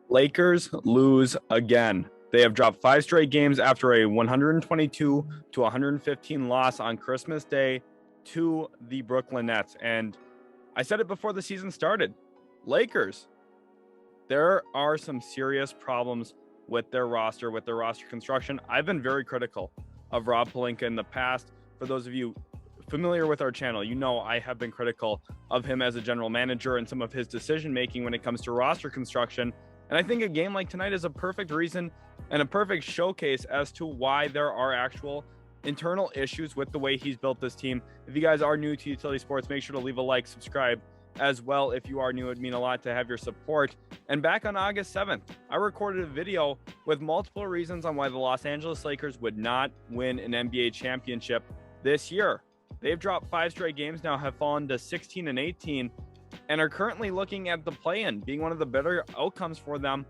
Lakers lose again. They have dropped 5 straight games after a 122 to 115 loss on Christmas Day to the Brooklyn Nets. And I said it before the season started. Lakers, there are some serious problems with their roster construction. I've been very critical of Rob Pelinka in the past. For those of you familiar with our channel, you know I have been critical of him as a general manager and some of his decision making when it comes to roster construction. And I think a game like tonight is a perfect reason and a perfect showcase as to why there are actual internal issues with the way he's built this team. If you guys are new to Utility Sports, make sure to leave a like, subscribe as well. If you are new, it'd mean a lot to have your support. And back on August 7th, I recorded a video with multiple reasons on why the Los Angeles Lakers would not win an NBA championship this year. They've dropped 5 straight games now, have fallen to 16 and 18, and are currently looking at the play-in being one of the better outcomes for them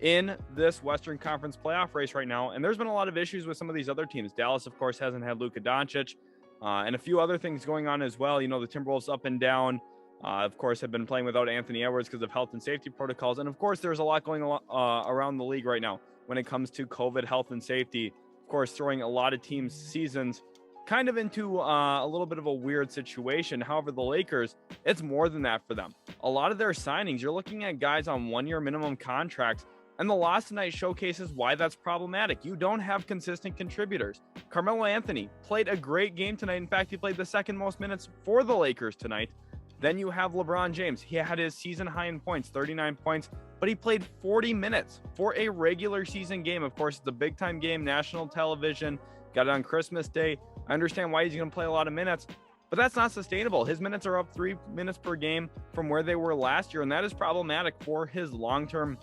in this Western Conference playoff race right now. And there's been a lot of issues with some of these other teams. Dallas, of course, hasn't had Luka Doncic, and a few other things going on as well. You know, the Timberwolves up and down, of course, have been playing without Anthony Edwards because of health and safety protocols. And of course, there's a lot going around the league right now when it comes to COVID, health, and safety. Of course, throwing a lot of teams' seasons kind of into a little bit of a weird situation. However, the Lakers, it's more than that for them. A lot of their signings, you're looking at guys on 1-year minimum contracts, and the loss tonight showcases why that's problematic. You don't have consistent contributors. Carmelo Anthony played a great game tonight. In fact, he played the second most minutes for the Lakers tonight. Then you have LeBron James. He had his season high in points, 39 points, but he played 40 minutes for a regular season game. Of course, it's a big time game, national television, got it on Christmas Day. I understand why he's going to play a lot of minutes, but that's not sustainable. His minutes are up 3 minutes per game from where they were last year, and that is problematic for his long-term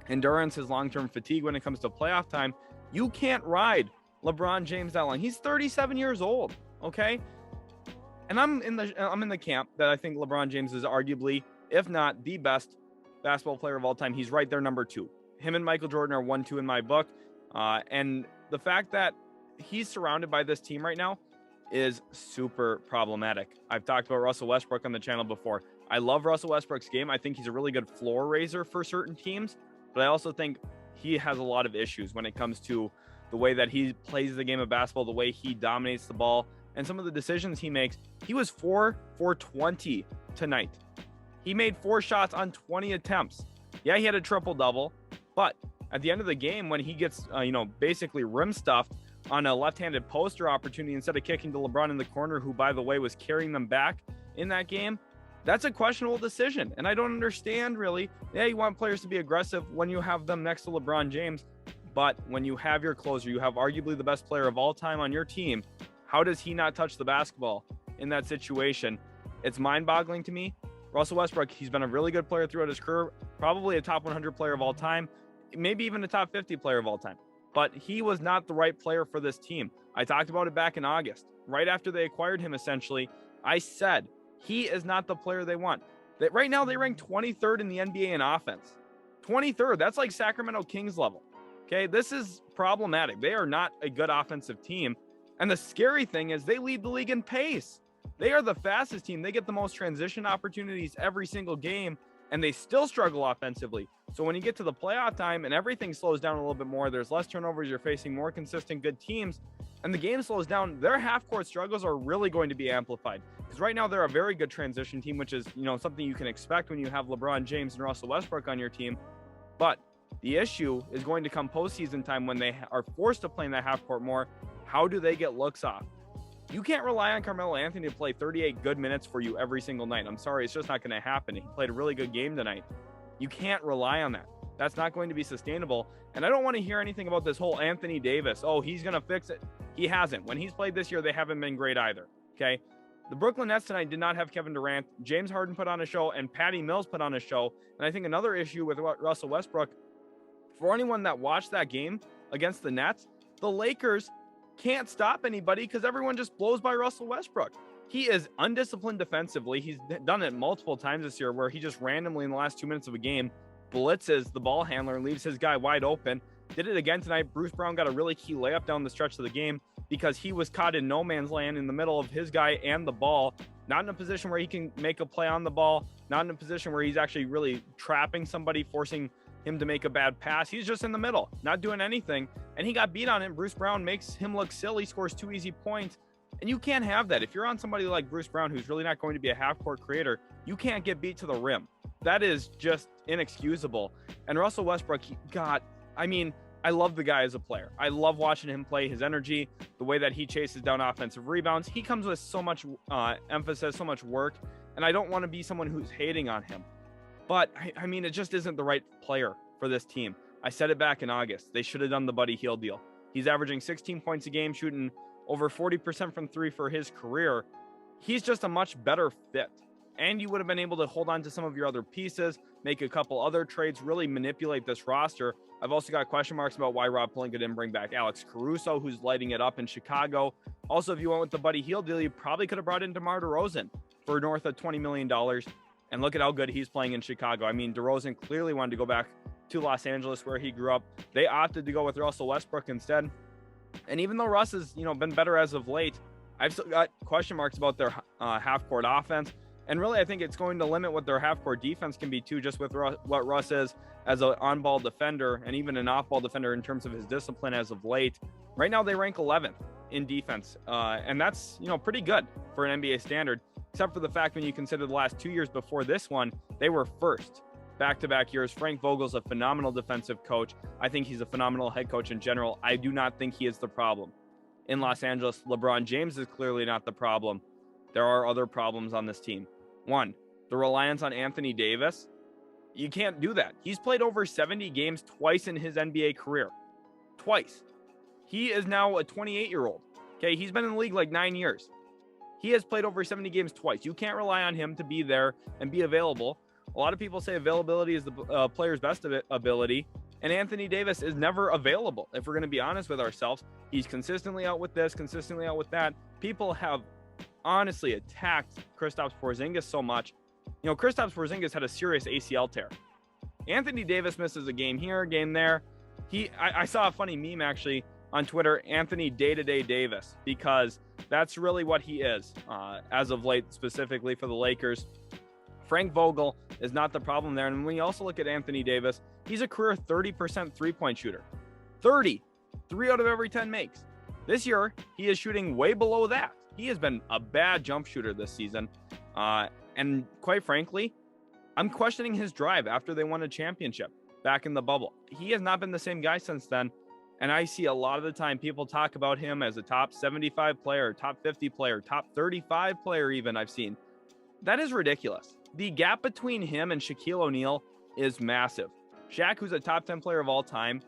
endurance, his long-term fatigue when it comes to playoff time. You can't ride LeBron James that long. He's 37 years old, okay? And I'm in the camp that I think LeBron James is arguably, if not the best basketball player of all time. He's right there, number 2. Him and Michael Jordan are 1-2 in my book, and the fact that he's surrounded by this team right now is super problematic. I've talked about Russell Westbrook on the channel before. I love Russell Westbrook's game. I think he's a really good floor raiser for certain teams, but I also think he has a lot of issues when it comes to the way that he plays the game of basketball, the way he dominates the ball, and some of the decisions he makes. He was 4 for 20 tonight. He made 4 shots on 20 attempts. Yeah, he had a triple-double, but at the end of the game, when he gets, basically rim stuffed on a left-handed poster opportunity instead of kicking to LeBron in the corner, who, by the way, was carrying them back in that game, that's a questionable decision. And I don't understand, really. Yeah, you want players to be aggressive when you have them next to LeBron James, but when you have your closer, you have arguably the best player of all time on your team, how does he not touch the basketball in that situation? It's mind-boggling to me. Russell Westbrook, he's been a really good player throughout his career, probably a top 100 player of all time, maybe even a top 50 player of all time. But he was not the right player for this team. I talked about it back in August. Right after they acquired him, essentially, I said, he is not the player they want. That right now, they rank 23rd in the NBA in offense. 23rd, that's like Sacramento Kings level. Okay, this is problematic. They are not a good offensive team. And the scary thing is they lead the league in pace. They are the fastest team. They get the most transition opportunities every single game, and they still struggle offensively. So when you get to the playoff time and everything slows down a little bit more, there's less turnovers, you're facing more consistent good teams, and the game slows down, their half-court struggles are really going to be amplified. Because right now they're a very good transition team, which is, something you can expect when you have LeBron James and Russell Westbrook on your team. But the issue is going to come postseason time when they are forced to play in that half-court more. How do they get looks off? You can't rely on Carmelo Anthony to play 38 good minutes for you every single night. I'm sorry, it's just not going to happen. He played a really good game tonight. You can't rely on that. That's not going to be sustainable. And I don't want to hear anything about this whole Anthony Davis. Oh, he's going to fix it. He hasn't. When he's played this year, they haven't been great either. Okay. The Brooklyn Nets tonight did not have Kevin Durant. James Harden put on a show and Patty Mills put on a show. And I think another issue with Russell Westbrook, for anyone that watched that game against the Nets, the Lakers can't stop anybody because everyone just blows by Russell Westbrook. He is undisciplined defensively. He's done it multiple times this year where he just randomly in the last 2 minutes of a game blitzes the ball handler and leaves his guy wide open. Did it again tonight. Bruce Brown got a really key layup down the stretch of the game because he was caught in no man's land in the middle of his guy and the ball. Not in a position where he can make a play on the ball. Not in a position where he's actually really trapping somebody, forcing him to make a bad pass. He's just in the middle, not doing anything. And he got beat on it. Bruce Brown makes him look silly, scores 2 easy points. And you can't have that. If you're on somebody like Bruce Brown, who's really not going to be a half-court creator, you can't get beat to the rim. That is just inexcusable. And Russell Westbrook, I love the guy as a player. I love watching him play, his energy, the way that he chases down offensive rebounds. He comes with so much emphasis, so much work, and I don't want to be someone who's hating on him. But, it just isn't the right player for this team. I said it back in August. They should have done the Buddy Hield deal. He's averaging 16 points a game, shooting over 40% from three for his career. He's just a much better fit. And you would have been able to hold on to some of your other pieces, make a couple other trades, really manipulate this roster. I've also got question marks about why Rob Pelinka didn't bring back Alex Caruso, who's lighting it up in Chicago. Also, if you went with the Buddy Hield deal, you probably could have brought in DeMar DeRozan for north of $20 million. And look at how good he's playing in Chicago. DeRozan clearly wanted to go back to Los Angeles where he grew up. They opted to go with Russell Westbrook instead. And even though Russ has, been better as of late, I've still got question marks about their half-court offense. And really, I think it's going to limit what their half-court defense can be, too, just with what Russ is as an on-ball defender and even an off-ball defender in terms of his discipline as of late. Right now, they rank 11th in defense. And that's, pretty good for an NBA standard, except for the fact when you consider the last 2 years before this one, they were first back-to-back years. Frank Vogel's a phenomenal defensive coach. I think he's a phenomenal head coach in general. I do not think he is the problem. In Los Angeles, LeBron James is clearly not the problem. There are other problems on this team. One, the reliance on Anthony Davis. You can't do that. He's played over 70 games twice in his NBA career. Twice. He is now a 28-year-old. Okay, he's been in the league like 9 years. He has played over 70 games twice. You can't rely on him to be there and be available. A lot of people say availability is the player's best ability, and Anthony Davis is never available. If we're going to be honest with ourselves, he's consistently out with this, consistently out with that. People have honestly attacked Kristaps Porzingis so much. Kristaps Porzingis had a serious ACL tear. Anthony Davis misses a game here, a game there. I saw a funny meme actually on Twitter, Anthony Day-to-Day Davis, because that's really what he is as of late, specifically for the Lakers. Frank Vogel is not the problem there. And when you also look at Anthony Davis, he's a career 30% three-point shooter. 30. 3 out of every 10 makes. This year, he is shooting way below that. He has been a bad jump shooter this season. And quite frankly, I'm questioning his drive after they won a championship back in the bubble. He has not been the same guy since then. And I see a lot of the time people talk about him as a top 75 player, top 50 player, top 35 player even I've seen. That is ridiculous. The gap between him and Shaquille O'Neal is massive. Shaq, who's a top 10 player of all time,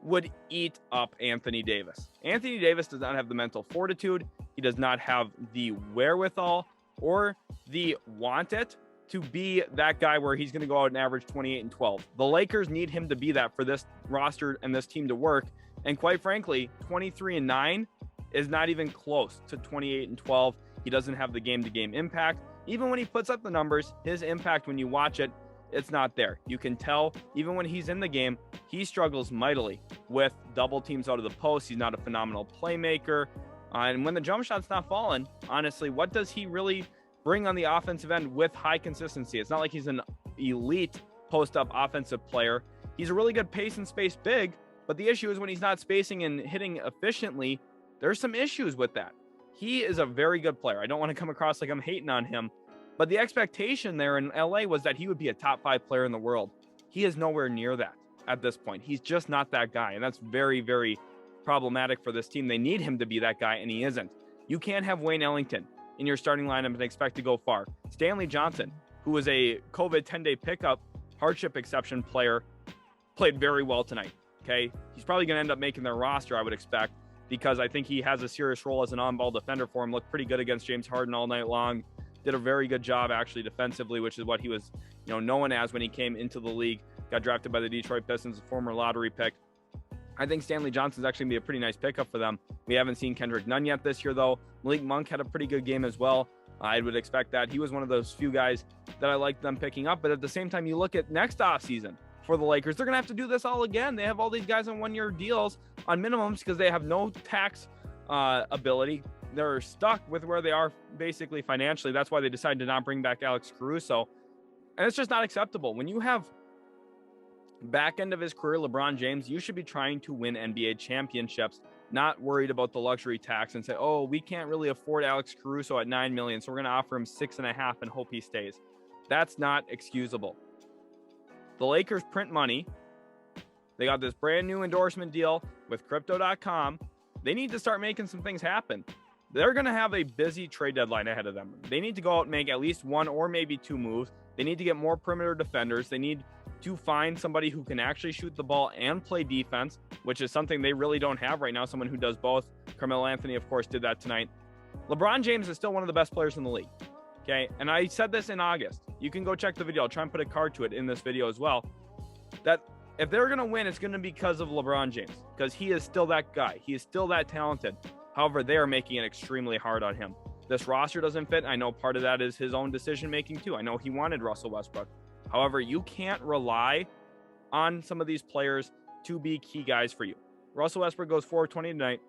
would eat up Anthony Davis. Anthony Davis does not have the mental fortitude. He does not have the wherewithal or the want it to be that guy where he's going to go out and average 28 and 12. The Lakers need him to be that for this roster and this team to work. And quite frankly, 23 and 9 is not even close to 28 and 12. He doesn't have the game-to-game impact. Even when he puts up the numbers, his impact when you watch it, it's not there. You can tell even when he's in the game, he struggles mightily with double teams out of the post. He's not a phenomenal playmaker. And when the jump shot's not falling, honestly, what does he really bring on the offensive end with high consistency? It's not like he's an elite post-up offensive player. He's a really good pace and space big, but the issue is when he's not spacing and hitting efficiently, there's some issues with that. He is a very good player. I don't want to come across like I'm hating on him, but the expectation there in LA was that he would be a top 5 player in the world. He is nowhere near that at this point. He's just not that guy, and that's very, very problematic for this team. They need him to be that guy, and he isn't. You can't have Wayne Ellington in your starting lineup and expect to go far. Stanley Johnson, who was a COVID 10-day pickup hardship exception player, played very well tonight. Okay, he's probably going to end up making their roster, I would expect, because I think he has a serious role as an on-ball defender for him. Looked pretty good against James Harden all night long. Did a very good job actually defensively, which is what he was, known as when he came into the league. Got drafted by the Detroit Pistons, a former lottery pick. I think Stanley Johnson's actually going to be a pretty nice pickup for them. We haven't seen Kendrick Nunn yet this year, though. Malik Monk had a pretty good game as well. I would expect that. He was one of those few guys that I liked them picking up. But at the same time, you look at next offseason for the Lakers, they're going to have to do this all again. They have all these guys on one-year deals on minimums because they have no tax ability. They're stuck with where they are basically financially. That's why they decided to not bring back Alex Caruso. And it's just not acceptable. When you have Back end of his career, LeBron James, you should be trying to win NBA championships, not worried about the luxury tax and say, oh, we can't really afford Alex Caruso at $9 million, so we're going to offer him $6.5 and hope he stays. That's not excusable. The Lakers print money. They got this brand new endorsement deal with Crypto.com. They need to start making some things happen. They're going to have a busy trade deadline ahead of them. They need to go out and make at least one or maybe two moves. They need to get more perimeter defenders. They need to find somebody who can actually shoot the ball and play defense, which is something they really don't have right now, someone who does both. Carmelo Anthony, of course, did that tonight. LeBron James is still one of the best players in the league, okay? And I said this in August. You can go check the video. I'll try and put a card to it in this video as well, that if they're going to win, it's going to be because of LeBron James, because he is still that guy. He is still that talented. However, they are making it extremely hard on him. This roster doesn't fit. I know part of that is his own decision-making too. I know he wanted Russell Westbrook. However, you can't rely on some of these players to be key guys for you. Russell Westbrook goes 4-20 tonight,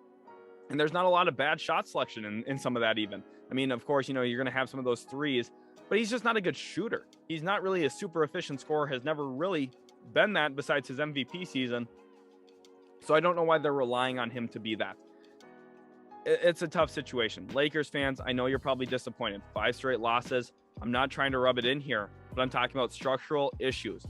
and there's not a lot of bad shot selection in some of that even. I mean, of course, you're going to have some of those threes, but he's just not a good shooter. He's not really a super efficient scorer, has never really been that besides his MVP season. So I don't know why they're relying on him to be that. It's a tough situation. Lakers fans, I know you're probably disappointed. 5 straight losses. I'm not trying to rub it in here, but I'm talking about structural issues.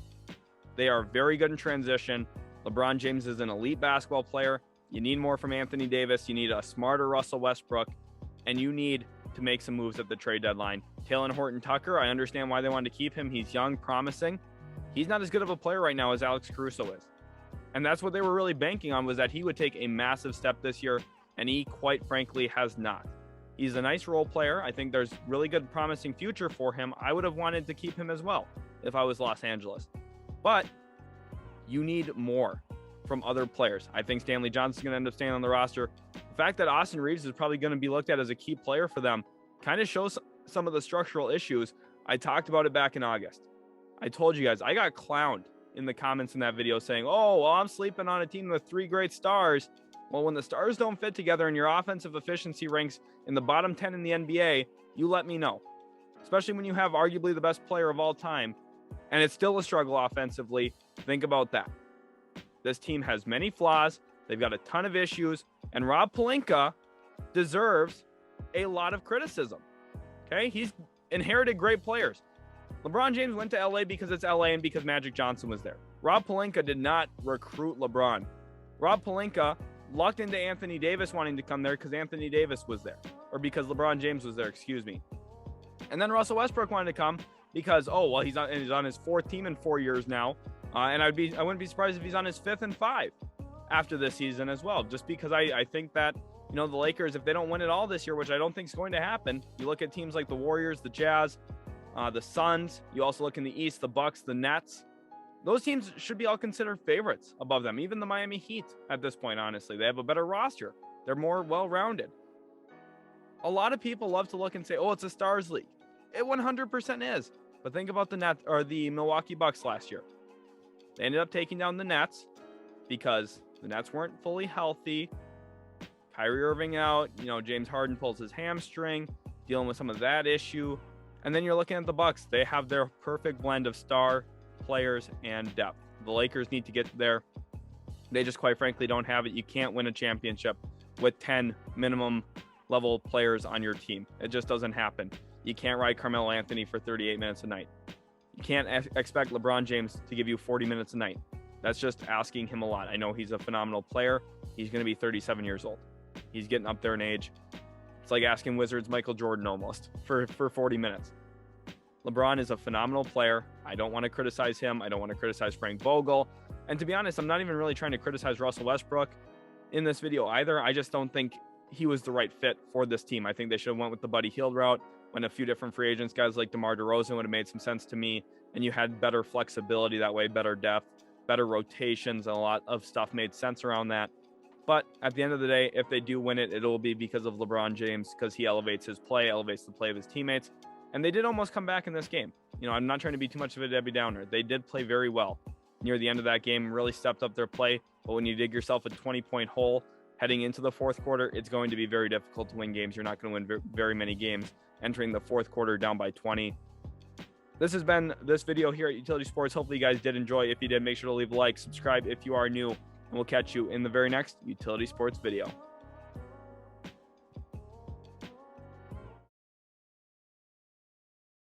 They are very good in transition. LeBron James is an elite basketball player. You need more from Anthony Davis. You need a smarter Russell Westbrook, and you need to make some moves at the trade deadline. Talen Horton-Tucker, I understand why they wanted to keep him. He's young, promising. He's not as good of a player right now as Alex Caruso is. And that's what they were really banking on, was that he would take a massive step this year, and he, quite frankly, has not. He's a nice role player. I think there's really good, promising future for him. I would have wanted to keep him as well if I was Los Angeles. But you need more from other players. I think Stanley Johnson's going to end up staying on the roster. The fact that Austin Reeves is probably going to be looked at as a key player for them kind of shows some of the structural issues. I talked about it back in August. I told you guys, I got clowned in the comments in that video saying, oh, well, I'm sleeping on a team with 3 great stars. Well, when the stars don't fit together and your offensive efficiency ranks in the bottom 10 in the NBA, you let me know. Especially when you have arguably the best player of all time, and it's still a struggle offensively. Think about that. This team has many flaws. They've got a ton of issues, and Rob Pelinka deserves a lot of criticism. Okay? He's inherited great players. LeBron James went to LA because it's LA and because Magic Johnson was there. Rob Pelinka did not recruit LeBron. Rob Pelinka lucked into Anthony Davis wanting to come there because Anthony Davis was there, or because LeBron James was there, excuse me. And then Russell Westbrook wanted to come because, oh, well, he's on his 4th team in 4 years now. And I wouldn't be surprised if he's on his 5th and 5 after this season as well, just because I think that, the Lakers, if they don't win it all this year, which I don't think is going to happen, you look at teams like the Warriors, the Jazz, the Suns, you also look in the East, the Bucks, the Nets. Those teams should be all considered favorites above them. Even the Miami Heat at this point, honestly. They have a better roster. They're more well-rounded. A lot of people love to look and say, oh, it's a Stars League. It 100% is. But think about the Milwaukee Bucks last year. They ended up taking down the Nets because the Nets weren't fully healthy. Kyrie Irving out. James Harden pulls his hamstring, dealing with some of that issue. And then you're looking at the Bucks. They have their perfect blend of star players and depth. The Lakers need to get there. They just quite frankly don't have it. You can't win a championship with 10 minimum level players on your team. It just doesn't happen. You can't ride Carmelo Anthony for 38 minutes a night. You can't expect LeBron James to give you 40 minutes a night. That's just asking him a lot. I know he's a phenomenal player. He's going to be 37 years old. He's getting up there in age. It's like asking Wizards Michael Jordan almost for 40 minutes. LeBron is a phenomenal player. I don't want to criticize him. I don't want to criticize Frank Vogel. And to be honest, I'm not even really trying to criticize Russell Westbrook in this video either. I just don't think he was the right fit for this team. I think they should have went with the Buddy Hield route, went a few different free agents. Guys like DeMar DeRozan would have made some sense to me. And you had better flexibility that way, better depth, better rotations, and a lot of stuff made sense around that. But at the end of the day, if they do win it, it'll be because of LeBron James, because he elevates his play, elevates the play of his teammates. And they did almost come back in this game. I'm not trying to be too much of a Debbie Downer. They did play very well near the end of that game, really stepped up their play. But when you dig yourself a 20-point hole heading into the 4th quarter, it's going to be very difficult to win games. You're not going to win very many games entering the 4th quarter down by 20. this has been this video here at Utility Sports. Hopefully you guys did enjoy. If you did, make sure to leave a like, subscribe if you are new, and we'll catch you in the very next Utility Sports video.